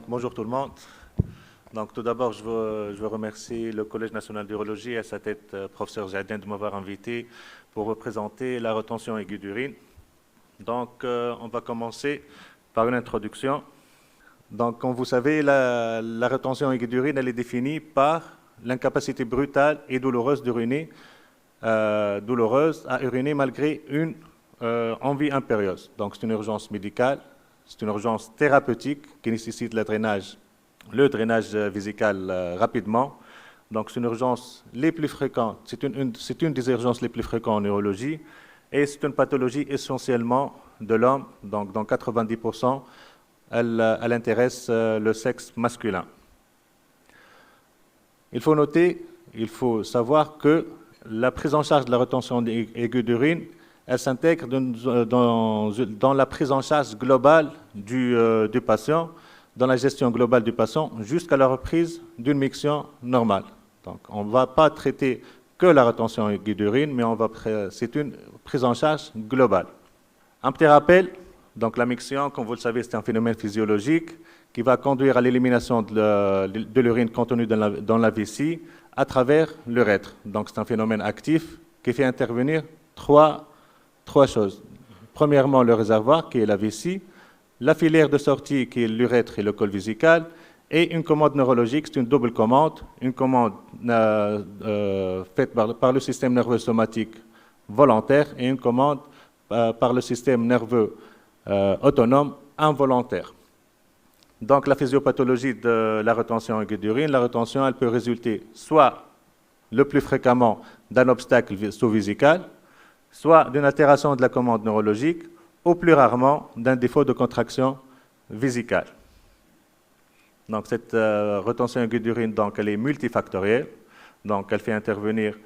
Bonjour tout le monde. Donc, tout d'abord, je veux remercier le Collège national d'urologie et à sa tête, professeur Jardin, de m'avoir invité pour vous présenter la rétention aiguë d'urine. Donc, on va commencer par une introduction. Donc, comme vous savez, la rétention aiguë d'urine, elle est définie par l'incapacité brutale et douloureuse d'uriner, douloureuse à uriner malgré une envie impérieuse. Donc, c'est une urgence médicale. C'est une urgence thérapeutique qui nécessite le drainage vésical rapidement. Donc, c'est une urgence les plus fréquente. C'est une des urgences les plus fréquentes en neurologie et c'est une pathologie essentiellement de l'homme. Donc, dans 90%, elle intéresse le sexe masculin. Il faut savoir que la prise en charge de la rétention aiguë d'urine, elle s'intègre dans la prise en charge globale du patient, dans la gestion globale du patient, jusqu'à la reprise d'une miction normale. Donc, on ne va pas traiter que la rétention aiguë d'urine, mais c'est une prise en charge globale. Un petit rappel, donc la miction, comme vous le savez, c'est un phénomène physiologique qui va conduire à l'élimination de l'urine contenue dans la vessie à travers l'urètre. Donc, c'est un phénomène actif qui fait intervenir trois choses. Premièrement, le réservoir, qui est la vessie, la filière de sortie, qui est l'urètre et le col vésical, et une commande neurologique, c'est une double commande, une commande faite par le système nerveux somatique volontaire et une commande par le système nerveux autonome involontaire. Donc, la physiopathologie de la rétention aiguë d'urine, la rétention, elle peut résulter soit le plus fréquemment d'un obstacle sous-vésical, soit d'une altération de la commande neurologique, ou plus rarement d'un défaut de contraction vésicale. Donc, cette rétention aiguë d'urine, donc, elle est multifactorielle. Donc, elle fait intervenir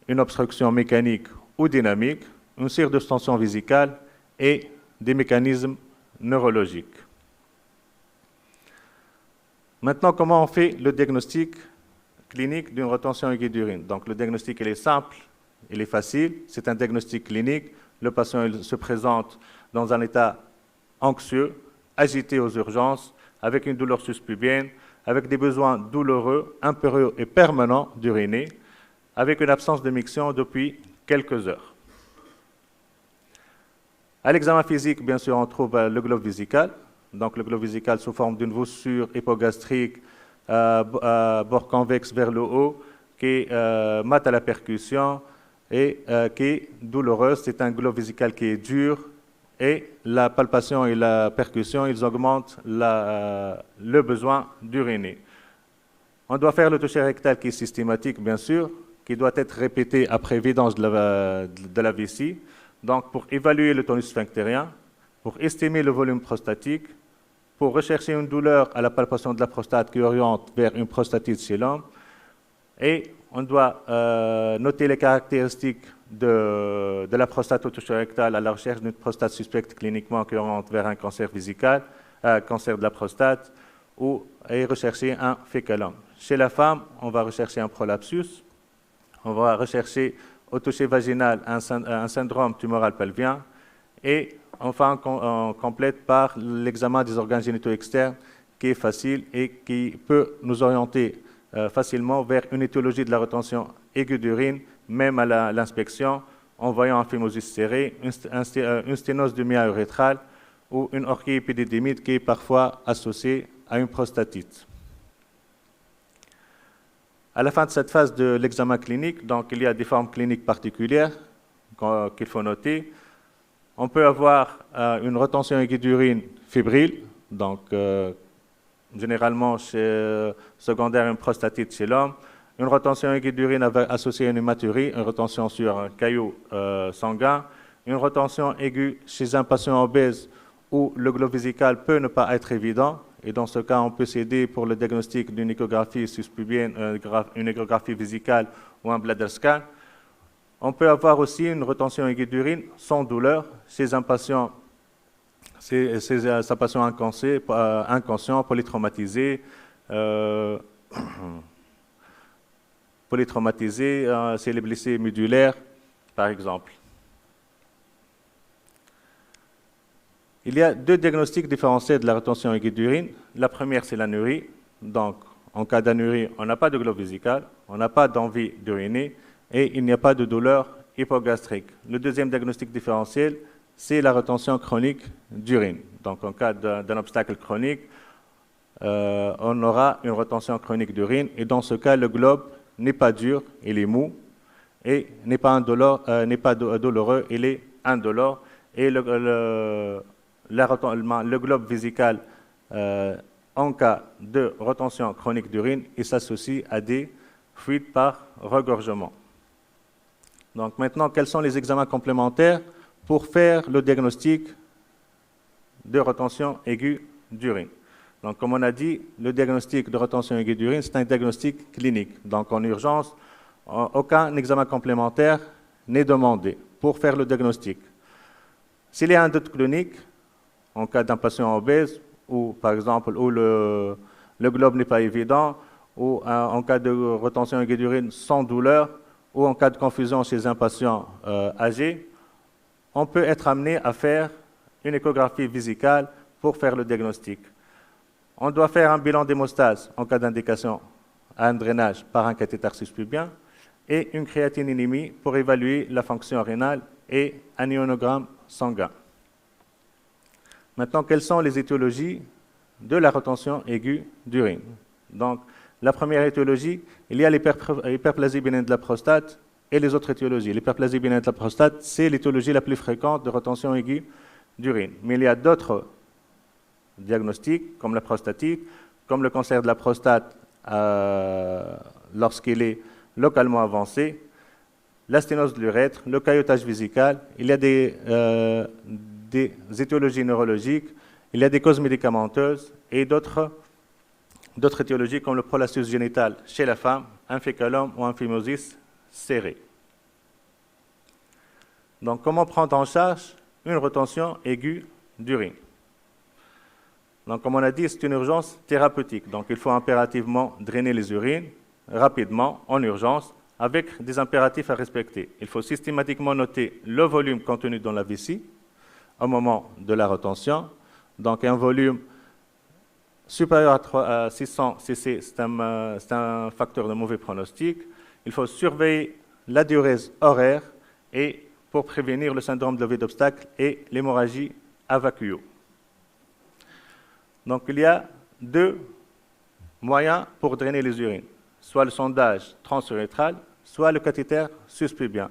une obstruction mécanique ou dynamique, une surdistension vésicale et des mécanismes neurologiques. Maintenant, comment on fait le diagnostic clinique d'une rétention aiguë d'urine? Donc, le diagnostic, il est simple. Il est facile, c'est un diagnostic clinique. Le patient il se présente dans un état anxieux, agité aux urgences, avec une douleur suspubienne, avec des besoins douloureux, impérieux et permanents d'uriner, avec une absence de miction depuis quelques heures. À l'examen physique, bien sûr, on trouve le globe vésical. Donc, le globe vésical sous forme d'une voussure hypogastrique, bord convexe vers le haut, qui mate à la percussion, et qui est douloureuse. C'est un globe vésical qui est dur et la palpation et la percussion, ils augmentent le besoin d'uriner. On doit faire le toucher rectal qui est systématique, bien sûr, qui doit être répété après vidange de la vessie. Donc, pour évaluer le tonus sphinctérien, pour estimer le volume prostatique, pour rechercher une douleur à la palpation de la prostate qui oriente vers une prostatite chez l'homme, et on doit noter les caractéristiques de la prostate au toucher rectal à la recherche d'une prostate suspecte cliniquement qui oriente vers un cancer vésical, cancer de la prostate, et rechercher un fécalome. Chez la femme, on va rechercher un prolapsus, on va rechercher au toucher vaginal un syndrome tumoral pelvien, et enfin on complète par l'examen des organes génitaux externes qui est facile et qui peut nous orienter facilement vers une étiologie de la rétention aiguë d'urine, même à l'inspection, en voyant un phimosis serré, une sténose du mia urétral ou une orchiépididymite qui est parfois associée à une prostatite. À la fin de cette phase de l'examen clinique, donc, il y a des formes cliniques particulières qu'il faut noter. On peut avoir une rétention aiguë d'urine fébrile, donc généralement secondaire à une prostatite chez l'homme, une rétention aiguë d'urine associée à une hématurie, une rétention sur un caillot sanguin, une rétention aiguë chez un patient obèse où le globe vésical peut ne pas être évident, et dans ce cas, on peut s'aider pour le diagnostic d'une échographie suspubienne, une échographie vésicale ou un bladder scan. On peut avoir aussi une rétention aiguë d'urine sans douleur chez un patient. C'est un patient inconscient, polytraumatisé, c'est les blessés médulaires, par exemple. Il y a deux diagnostics différenciés de la rétention aiguë d'urine. La première, c'est l'anurie. Donc, en cas d'anurie, on n'a pas de globe vésical, on n'a pas d'envie d'uriner et il n'y a pas de douleur hypogastrique. Le deuxième diagnostic différentiel, c'est la rétention chronique d'urine. Donc, en cas d'un obstacle chronique, on aura une rétention chronique d'urine et dans ce cas, le globe n'est pas dur, il est mou et n'est pas douloureux, il est indolore et le globe vésical en cas de rétention chronique d'urine, il s'associe à des fuites par regorgement. Donc maintenant, quels sont les examens complémentaires pour faire le diagnostic de rétention aiguë d'urine? Donc comme on a dit, le diagnostic de rétention aiguë d'urine, c'est un diagnostic clinique. Donc en urgence, aucun examen complémentaire n'est demandé pour faire le diagnostic. S'il y a un doute clinique, en cas d'un patient obèse, ou par exemple où le globe n'est pas évident, ou en cas de rétention aiguë d'urine sans douleur, ou en cas de confusion chez un patient âgé, on peut être amené à faire une échographie vésicale pour faire le diagnostic. On doit faire un bilan d'hémostase en cas d'indication à un drainage par un cathéter suspubien et une créatininémie pour évaluer la fonction rénale et un ionogramme sanguin. Maintenant, quelles sont les étiologies de la rétention aiguë d'urine? Donc, la première étiologie, il y a l'hyperplasie bénigne de la prostate et les autres étiologies. L'hyperplasie bénigne de la prostate, c'est l'étiologie la plus fréquente de rétention aiguë d'urine. Mais il y a d'autres diagnostics, comme la prostatite, comme le cancer de la prostate lorsqu'il est localement avancé, la sténose de l'urètre, le caillotage vésical. Il y a des étiologies neurologiques, il y a des causes médicamenteuses et d'autres étiologies comme le prolapsus génital chez la femme, un fécalome ou un phimosis serré. Donc, comment prendre en charge une rétention aiguë d'urine? Donc, comme on a dit, c'est une urgence thérapeutique. Donc, il faut impérativement drainer les urines rapidement, en urgence, avec des impératifs à respecter. Il faut systématiquement noter le volume contenu dans la vessie au moment de la rétention. Donc, un volume supérieur à 600 cc, c'est un facteur de mauvais pronostic. Il faut surveiller la diurèse horaire et pour prévenir le syndrome de levée d'obstacle et l'hémorragie à vacuo. Donc, il y a deux moyens pour drainer les urines, soit le sondage transurétral, soit le cathéter suspubien.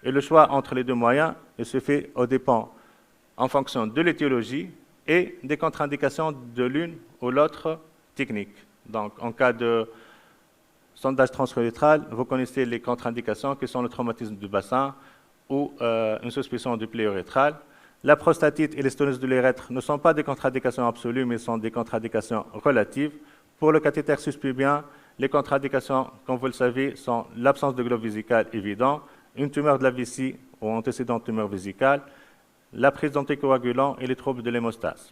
Et le choix entre les deux moyens, il se fait au dépend en fonction de l'étiologie et des contre-indications de l'une ou l'autre technique. Donc, en cas de sondage transurétral, vous connaissez les contre-indications qui sont le traumatisme du bassin ou une suspicion de plaie urétrale. La prostatite et les sténoses de l'urètre ne sont pas des contre-indications absolues, mais sont des contre-indications relatives. Pour le cathéter suspubien, les contre-indications, comme vous le savez, sont l'absence de globe vésical évident, une tumeur de la vessie ou antécédent de tumeur vésicale, la prise d'anticoagulants et les troubles de l'hémostase.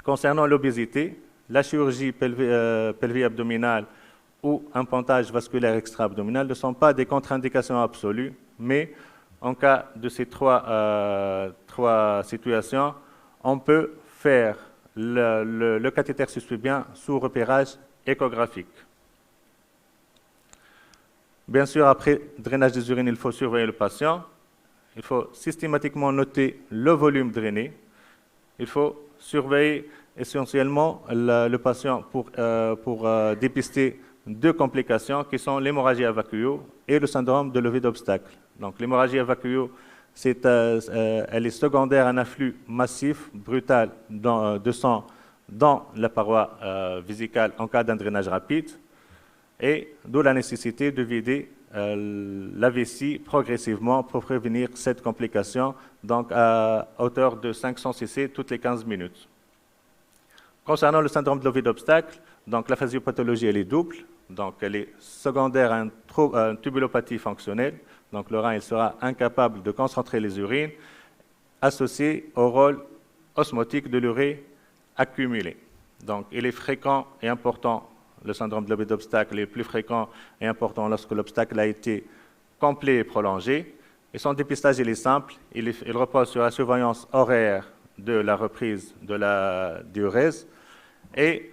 Concernant l'obésité, la chirurgie pelvie-abdominale ou un pontage vasculaire extra-abdominal ne sont pas des contre-indications absolues, mais en cas de ces trois situations, on peut faire le cathéter suspubien sous repérage échographique. Bien sûr, après drainage des urines, il faut surveiller le patient. Il faut systématiquement noter le volume drainé. Il faut surveiller essentiellement le patient pour dépister deux complications qui sont l'hémorragie à vacuo et le syndrome de levée d'obstacle. Donc l'hémorragie à vacuo, elle est secondaire à un afflux massif, brutal de sang dans la paroi vésicale en cas d'un drainage rapide, et d'où la nécessité de vider la vessie progressivement pour prévenir cette complication, donc à hauteur de 500 cc toutes les 15 minutes. Concernant le syndrome de levée d'obstacle, donc la physiopathologie elle est double, donc elle est secondaire à une tubulopathie fonctionnelle, donc le rein il sera incapable de concentrer les urines, associé au rôle osmotique de l'urée accumulée. Donc il est fréquent et important. Le syndrome de levée d'obstacle est plus fréquent et important lorsque l'obstacle a été complet et prolongé. Et son dépistage il est simple, il repose sur la surveillance horaire de la reprise de la diurèse et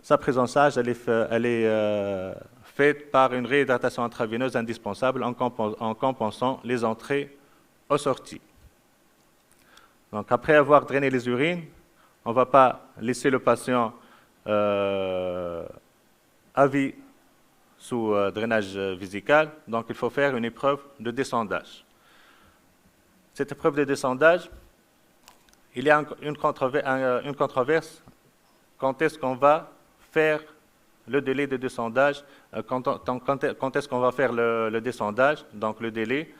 sa prise en charge elle est faite par une réhydratation intraveineuse indispensable en compensant les entrées aux sorties. Donc après avoir drainé les urines, on ne va pas laisser le patient à vie sous drainage vésical, donc il faut faire une épreuve de descendage. Cette épreuve de descendage, il y a une controverse. Quand est-ce qu'on va faire le délai de descendage, quand est-ce qu'on va faire le descendage, donc le délai.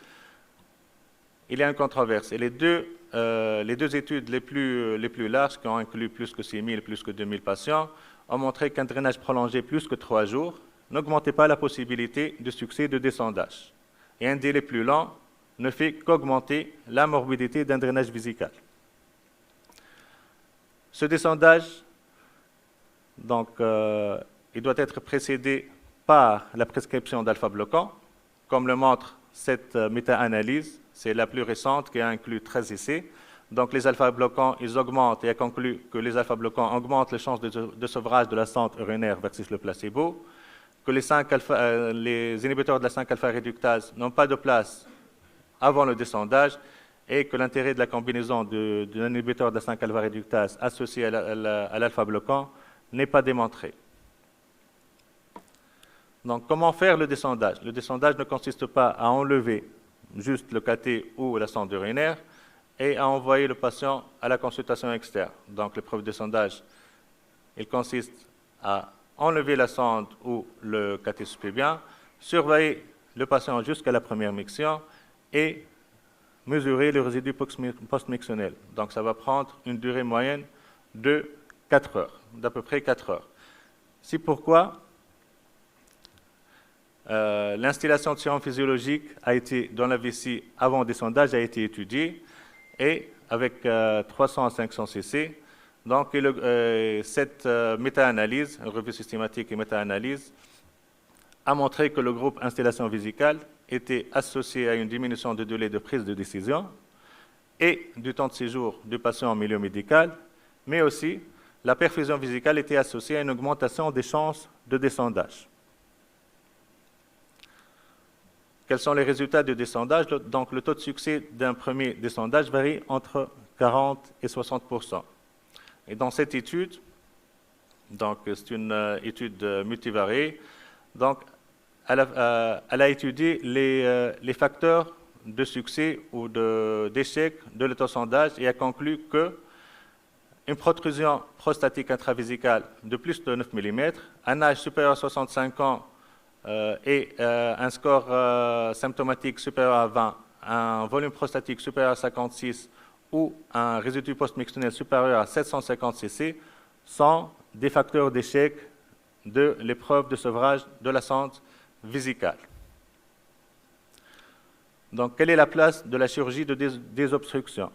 Il y a une controverse. Et les deux études les plus larges, qui ont inclus plus que 6 000, plus que 2 000 patients, ont montré qu'un drainage prolongé plus que 3 jours n'augmentait pas la possibilité de succès de descendage. Et un délai plus lent ne fait qu'augmenter la morbidité d'un drainage vésical. Ce descendage, donc, il doit être précédé par la prescription d'alpha-bloquants, comme le montre cette méta-analyse. C'est la plus récente qui a inclus 13 essais. Donc les alpha-bloquants, ils augmentent et a conclu que les alpha-bloquants augmentent les chances de sevrage de la sonde urinaire versus le placebo, que les inhibiteurs de la 5-alpha réductase n'ont pas de place avant le descendage et que l'intérêt de la combinaison d'un inhibiteur de la 5-alpha réductase associé à l'alpha-bloquant n'est pas démontré. Donc, comment faire le descendage? Le descendage ne consiste pas à enlever juste le cathé ou la sonde urinaire et à envoyer le patient à la consultation externe. Donc, l'épreuve de descendage, il consiste à enlever la sonde ou le cathé subbébien, surveiller le patient jusqu'à la première miction et mesurer le résidu post-mictionnel. Donc, ça va prendre une durée moyenne de 4 heures, d'à peu près 4 heures. C'est pourquoi l'instillation de sérum physiologique a été, dans la vessie avant le descendage, a été étudiée et avec 300 à 500 cc. Donc, cette méta-analyse, une revue systématique et méta-analyse, a montré que le groupe installation vésicale était associé à une diminution du délai de prise de décision et du temps de séjour du patient en milieu médical, mais aussi la perfusion vésicale était associée à une augmentation des chances de descendage. Quels sont les résultats du descendage? Donc, le taux de succès d'un premier descendage varie entre 40 et 60%. Et dans cette étude, donc c'est une étude multivariée, donc elle a étudié les facteurs de succès ou d'échec de l'autosondage et a conclu que une protrusion prostatique intravésicale de plus de 9 mm, un âge supérieur à 65 ans et un score symptomatique supérieur à 20, un volume prostatique supérieur à 56 ou un résidu post-mictionnel supérieur à 750 cc sont des facteurs d'échec de l'épreuve de sevrage de la sonde vésicale. Donc, quelle est la place de la chirurgie de désobstruction?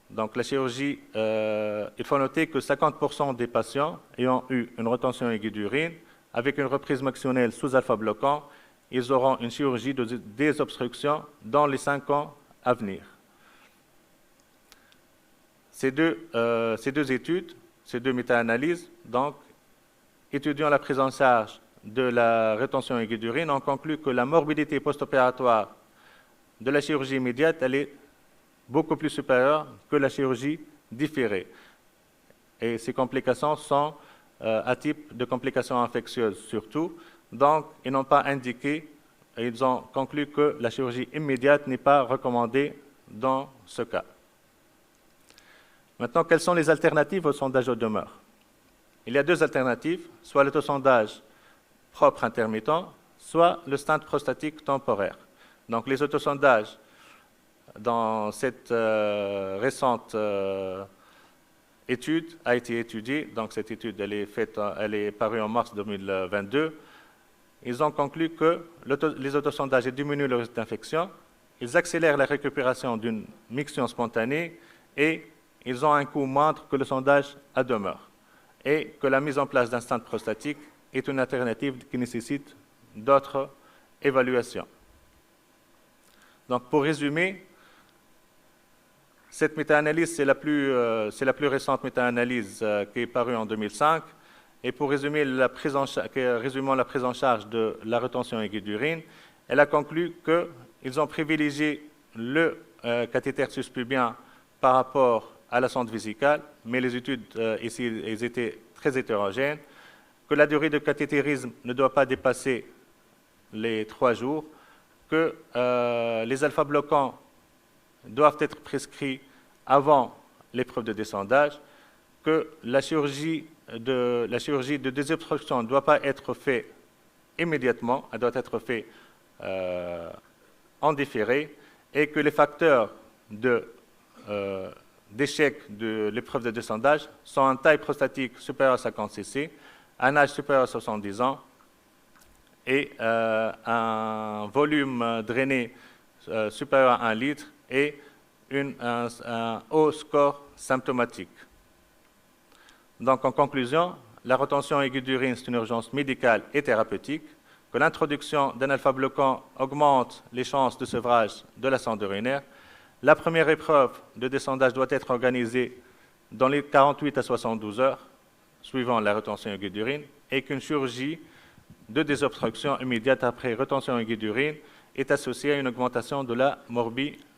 Donc, la chirurgie, il faut noter que 50% des patients ayant eu une retention aiguë d'urine, avec une reprise mictionnelle sous alpha-bloquant, ils auront une chirurgie de désobstruction dans les 5 ans à venir. Ces deux études, ces deux méta-analyses, donc, étudiant la prise en charge de la rétention aiguë d'urine, ont conclu que la morbidité post-opératoire de la chirurgie immédiate, elle est beaucoup plus supérieure que la chirurgie différée. Et ces complications sont à type de complications infectieuses surtout. Donc, ils n'ont pas indiqué, et ils ont conclu que la chirurgie immédiate n'est pas recommandée dans ce cas. Maintenant, quelles sont les alternatives au sondage au demeure? Il y a deux alternatives, soit l'autosondage propre intermittent, soit le stent prostatique temporaire. Donc, les autosondages, dans cette récente étude, a été étudiée. Donc, cette étude, elle est parue en mars 2022. Ils ont conclu que les autosondages diminuent le risque d'infection, ils accélèrent la récupération d'une miction spontanée et ils ont un coût moindre que le sondage à demeure. Et que la mise en place d'un stent prostatique est une alternative qui nécessite d'autres évaluations. Donc, pour résumer, Cette méta-analyse, c'est la plus récente méta-analyse qui est parue en 2005. Et pour résumer résumant la prise en charge de la rétention aiguë d'urine, elle a conclu qu'ils ont privilégié le cathéter suspubien par rapport à la sonde vésicale, mais les études ici elles étaient très hétérogènes, que la durée de cathétérisme ne doit pas dépasser les 3 jours, que les alpha-bloquants doivent être prescrits avant l'épreuve de descendage, que la chirurgie de désobstruction ne doit pas être faite immédiatement, elle doit être faite en différé, et que les facteurs d'échec de l'épreuve de descendage sont une taille prostatique supérieure à 50 cc, un âge supérieur à 70 ans et un volume drainé supérieur à 1 litre et un haut score symptomatique. Donc, en conclusion, la rétention aiguë d'urine, c'est une urgence médicale et thérapeutique, que l'introduction d'un alpha-bloquant augmente les chances de sevrage de la sonde urinaire. La première épreuve de descendage doit être organisée dans les 48 à 72 heures, suivant la rétention aiguë d'urine, et qu'une chirurgie de désobstruction immédiate après rétention aiguë d'urine est associée à une augmentation de la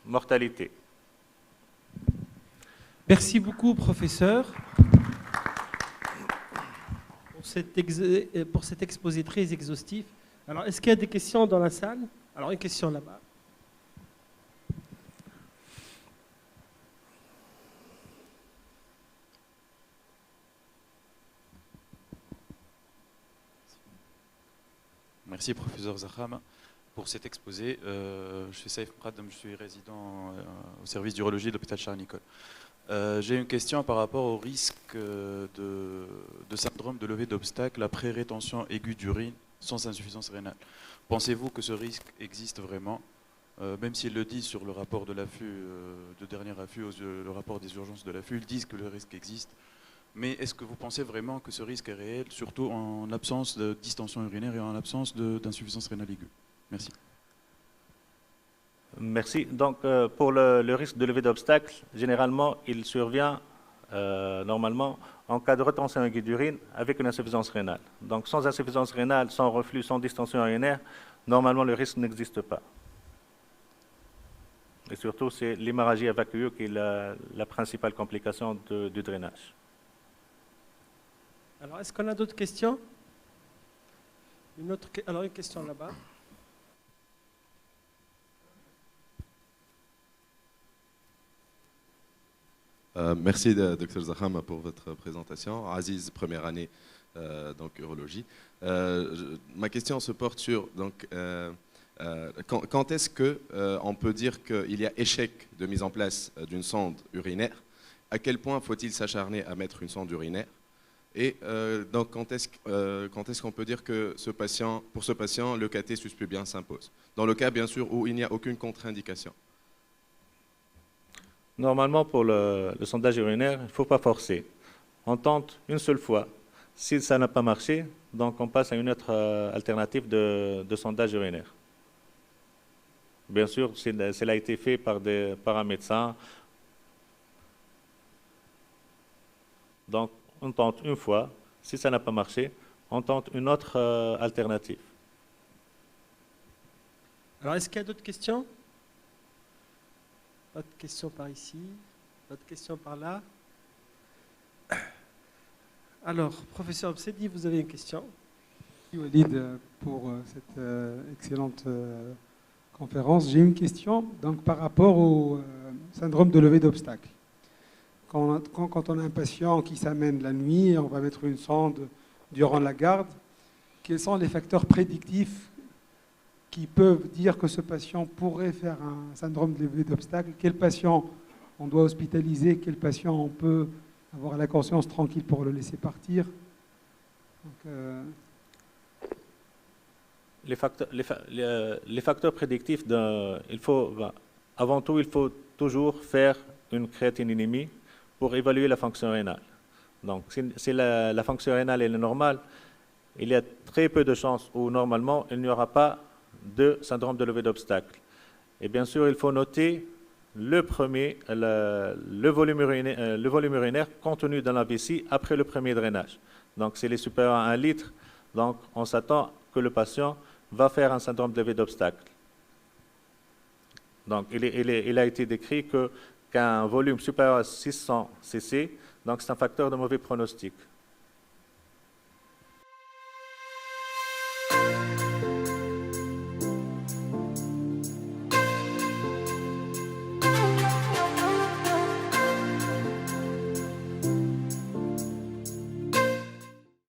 mortalité. Merci beaucoup, professeur, pour cet exposé très exhaustif. Alors, est-ce qu'il y a des questions dans la salle? Alors, une question là-bas. Merci, professeur Zahram, pour cet exposé. Je suis Saïf Mradam, je suis résident au service d'urologie de l'hôpital Charles-Nicolle. J'ai une question par rapport au risque de syndrome de levée d'obstacle après rétention aiguë d'urine sans insuffisance rénale. Pensez-vous que ce risque existe vraiment, même s'ils le disent sur le rapport de l'AFU, de dernier AFU, le rapport des urgences de l'AFU, ils disent que le risque existe. Mais est-ce que vous pensez vraiment que ce risque est réel, surtout en absence de distension urinaire et en absence d'insuffisance rénale aiguë? Merci. Merci. Donc, pour le risque de levée d'obstacle, généralement, il survient normalement en cas de rétention aiguë d'urine avec une insuffisance rénale. Donc, sans insuffisance rénale, sans reflux, sans distension urinaire, normalement, le risque n'existe pas. Et surtout, c'est l'hémorragie évacuée qui est la principale complication du drainage. Alors, est-ce qu'on a d'autres questions? Alors, une question là-bas. Merci, Dr Zahram, pour votre présentation. Aziz, première année, donc urologie. Ma question se porte sur donc, quand est-ce qu'on peut dire qu'il y a échec de mise en place d'une sonde urinaire? À quel point faut-il s'acharner à mettre une sonde urinaire? Et donc, quand est-ce qu'on peut dire que pour ce patient, le cathé suspubien s'impose? Dans le cas, bien sûr, où il n'y a aucune contre-indication. Normalement, pour le sondage urinaire, il ne faut pas forcer. On tente une seule fois. Si ça n'a pas marché, donc on passe à une autre alternative de sondage urinaire. Bien sûr, cela a été fait par un médecin. Donc, on tente une fois. Si ça n'a pas marché, on tente une autre alternative. Alors, est-ce qu'il y a d'autres questions? Pas de questions par ici, pas de questions par là. Alors, professeur Obsedi, vous avez une question? Merci Walid pour cette excellente conférence. J'ai une question donc, par rapport au syndrome de levée d'obstacle. Quand on a un patient qui s'amène la nuit et on va mettre une sonde durant la garde, quels sont les facteurs prédictifs qui peuvent dire que ce patient pourrait faire un syndrome de levée d'obstacle? Quel patient on doit hospitaliser? Quel patient on peut avoir la conscience tranquille pour le laisser partir? Donc, les facteurs prédictifs, avant tout, il faut toujours faire une créatininémie pour évaluer la fonction rénale. Donc, si la fonction rénale est normale, il y a très peu de chances où, normalement, il n'y aura pas de syndrome de levée d'obstacle. Et bien sûr, il faut noter le volume urinaire contenu dans la vessie après le premier drainage. Donc, s'il est supérieur à 1 litre, donc on s'attend que le patient va faire un syndrome de levée d'obstacle. Donc, il a été décrit qu'un volume supérieur à 600 cc, donc c'est un facteur de mauvais pronostic.